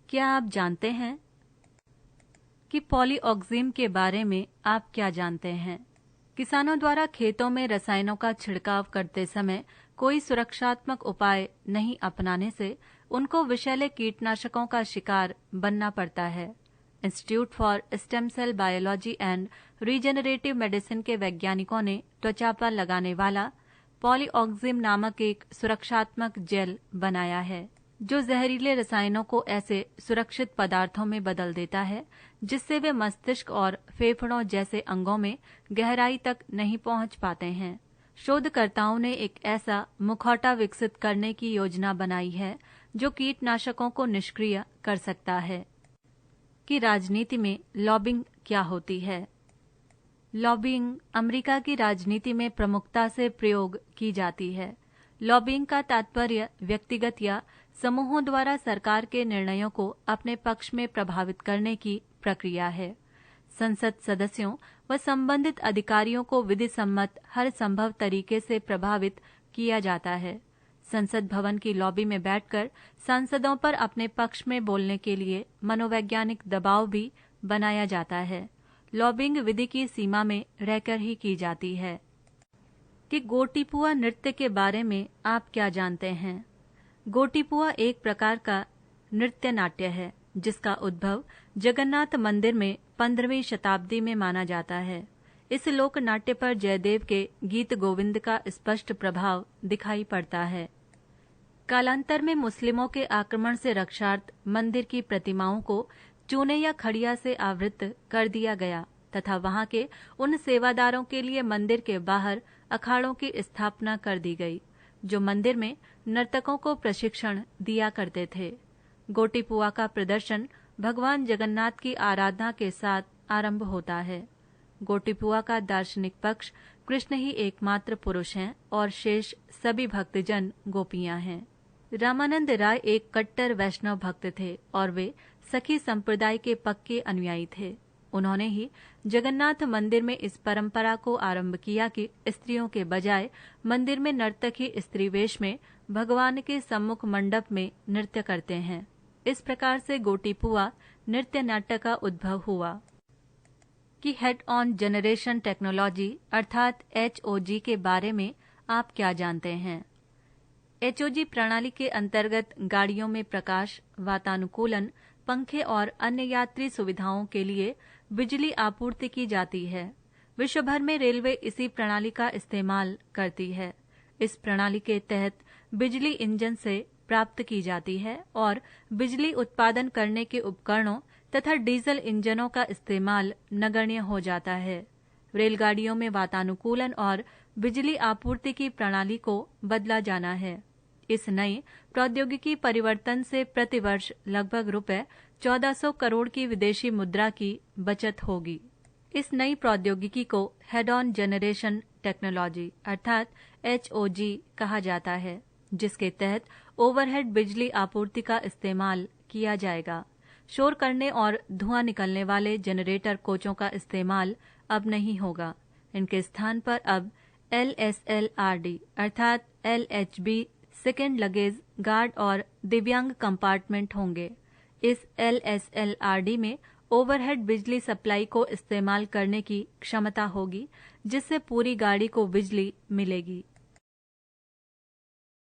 क्या आप जानते हैं कि पॉलीऑक्सीम के बारे में आप क्या जानते हैं? किसानों द्वारा खेतों में रसायनों का छिड़काव करते समय कोई सुरक्षात्मक उपाय नहीं अपनाने से उनको विषैले कीटनाशकों का शिकार बनना पड़ता है। Institute for stem cell biology and regenerative medicine के वैज्ञानिकों ने त्वचा पर लगाने वाला पॉलीऑक्सीम नामक एक सुरक्षात्मक जेल बनाया है, जो जहरीले रसायनों को ऐसे सुरक्षित पदार्थों में बदल देता है जिससे वे मस्तिष्क और फेफड़ों जैसे अंगों में गहराई तक नहीं पहुंच पाते हैं। शोधकर्ताओं ने एक ऐसा मुखौटा विकसित करने की योजना बनाई है जो कीटनाशकों को निष्क्रिय कर सकता है। कि राजनीति में लॉबिंग क्या होती है? लॉबिंग अमेरिका की राजनीति में प्रमुखता से प्रयोग की जाती है। लॉबिंग का तात्पर्य व्यक्तिगत या समूहों द्वारा सरकार के निर्णयों को अपने पक्ष में प्रभावित करने की प्रक्रिया है। संसद सदस्यों व संबंधित अधिकारियों को विधि सम्मत हर संभव तरीके से प्रभावित किया जाता है। संसद भवन की लॉबी में बैठकर सांसदों पर अपने पक्ष में बोलने के लिए मनोवैज्ञानिक दबाव भी बनाया जाता है। लॉबिंग विधि की सीमा में रहकर ही की जाती है। कि गोटीपुआ नृत्य के बारे में आप क्या जानते हैं? गोटीपुआ एक प्रकार का नृत्य नाट्य है जिसका उद्भव जगन्नाथ मंदिर में 15वीं शताब्दी में माना जाता है। इस लोक नाट्य पर जयदेव के गीत गोविंद का स्पष्ट प्रभाव दिखाई पड़ता है। कालांतर में मुस्लिमों के आक्रमण से रक्षार्थ मंदिर की प्रतिमाओं को चूने या खड़िया से आवृत कर दिया गया तथा वहां के उन सेवादारों के लिए मंदिर के बाहर अखाड़ों की स्थापना कर दी गई जो मंदिर में नर्तकों को प्रशिक्षण दिया करते थे। गोटीपुआ का प्रदर्शन भगवान जगन्नाथ की आराधना के साथ आरंभ होता है। गोटीपुआ का दार्शनिक पक्ष कृष्ण ही एकमात्र पुरुष हैं और शेष सभी भक्तजन गोपियां हैं। रामानंद राय एक कट्टर वैष्णव भक्त थे और वे सखी संप्रदाय के पक्के अनुयायी थे। उन्होंने ही जगन्नाथ मंदिर में इस परंपरा को आरंभ किया कि स्त्रियों के बजाय मंदिर में नर्तक ही स्त्री वेश में भगवान के सम्मुख मंडप में नृत्य करते हैं। इस प्रकार से गोटीपुआ नृत्य नाट्य का उद्भव हुआ। कि हेड ऑन जनरेशन टेक्नोलॉजी अर्थात HOG के बारे में आप क्या जानते हैं? HOG प्रणाली के अंतर्गत गाड़ियों में प्रकाश, वातानुकूलन, पंखे और अन्य यात्री सुविधाओं के लिए बिजली आपूर्ति की जाती है। विश्व भर में रेलवे इसी प्रणाली का इस्तेमाल करती है। इस प्रणाली के तहत बिजली इंजन से प्राप्त की जाती है और बिजली उत्पादन करने के उपकरणों तथा डीजल इंजनों का इस्तेमाल नगण्य हो जाता है। रेलगाड़ियों में वातानुकूलन और बिजली आपूर्ति की प्रणाली को बदला जाना है। इस नई प्रौद्योगिकी परिवर्तन से प्रतिवर्ष लगभग ₹1400 करोड़ की विदेशी मुद्रा की बचत होगी। इस नई प्रौद्योगिकी को हेड ऑन जनरेशन टेक्नोलॉजी अर्थात HOG कहा जाता है, जिसके तहत ओवरहेड बिजली आपूर्ति का इस्तेमाल किया जाएगा। शोर करने और धुआं निकलने वाले जनरेटर कोचों का इस्तेमाल अब नहीं होगा। इनके स्थान पर अब LSLRD अर्थात LHB सेकेंड लगेज गार्ड और दिव्यांग कंपार्टमेंट होंगे। इस LSLRD में ओवरहेड बिजली सप्लाई को इस्तेमाल करने की क्षमता होगी, जिससे पूरी गाड़ी को बिजली मिलेगी।